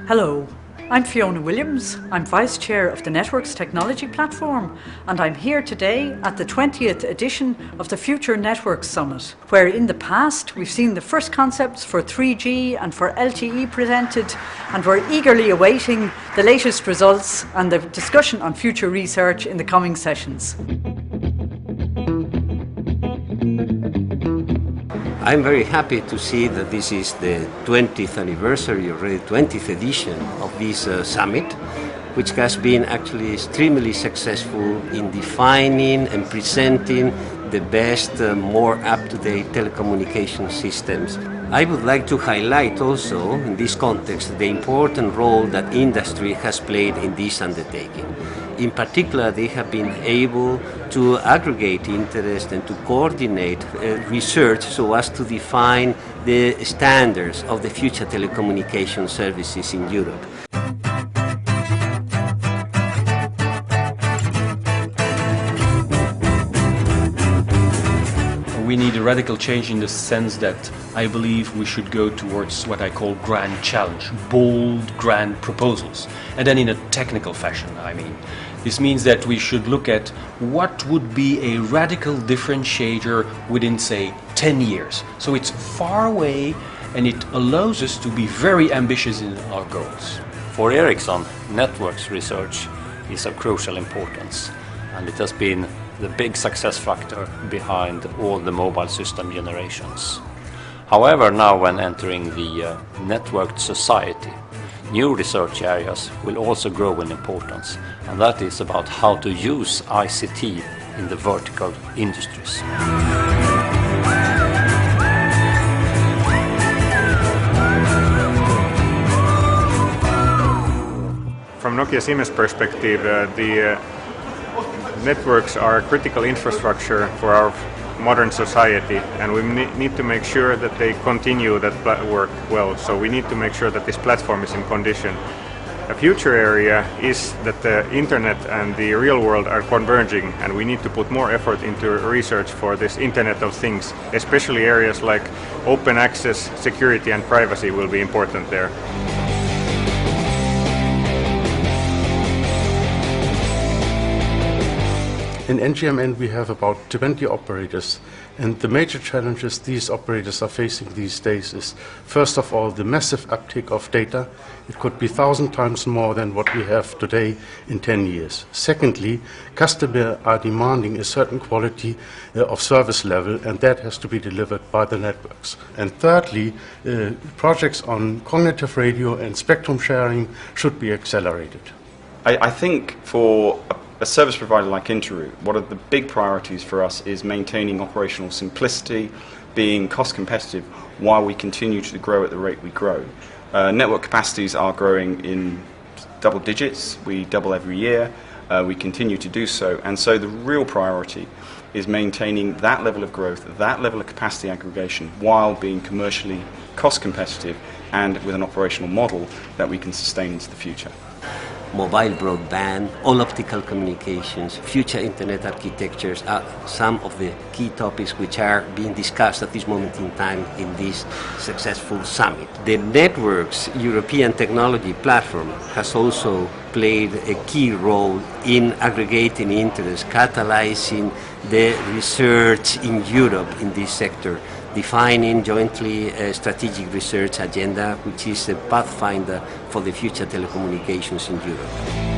Hello, I'm Fiona Williams. I'm Vice Chair of the NetWorks Technology Platform, and I'm here today at the 20th edition of the Future Networks Summit, where in the past we've seen the first concepts for 3G and for LTE presented, and we're eagerly awaiting the latest results and the discussion on future research in the coming sessions. I'm very happy to see that this is the 20th anniversary, already 20th edition of this summit, which has been actually extremely successful in defining and presenting the best, more up-to-date telecommunication systems. I would like to highlight also, in this context, the important role that industry has played in this undertaking. In particular, they have been able to aggregate interest and to coordinate research so as to define the standards of the future telecommunication services in Europe. We need a radical change in the sense that I believe we should go towards what I call grand challenge, bold, grand proposals. And then in a technical fashion, I mean. This means that we should look at what would be a radical differentiator within, say, 10 years. So it's far away and it allows us to be very ambitious in our goals. For Ericsson, networks research is of crucial importance, and it has been the big success factor behind all the mobile system generations. However, now when entering the networked society, new research areas will also grow in importance, and that is about how to use ICT in the vertical industries. From Nokia Siemens perspective, the networks are critical infrastructure for our modern society, and we need to make sure that they continue that work well. So we need to make sure that this platform is in condition. A future area is that the internet and the real world are converging, and we need to put more effort into research for this Internet of Things, especially areas like open access, security and privacy will be important there. In NGMN we have about 20 operators, and the major challenges these operators are facing these days is, first of all, the massive uptake of data. It could be 1,000 times more than what we have today in 10 years. Secondly, customers are demanding a certain quality of service level, and that has to be delivered by the networks. And thirdly, projects on cognitive radio and spectrum sharing should be accelerated. I think for a service provider like Interoute, one of the big priorities for us is maintaining operational simplicity, being cost competitive while we continue to grow at the rate we grow. Network capacities are growing in double digits. We double every year. We continue to do so. And so the real priority is maintaining that level of growth, that level of capacity aggregation, while being commercially cost competitive and with an operational model that we can sustain into the future. Mobile broadband, all optical communications, future internet architectures are some of the key topics which are being discussed at this moment in time in this successful summit. The NetWorks European Technology Platform has also played a key role in aggregating interest, catalyzing the research in Europe in this sector, defining jointly a strategic research agenda which is a pathfinder for the future telecommunications in Europe.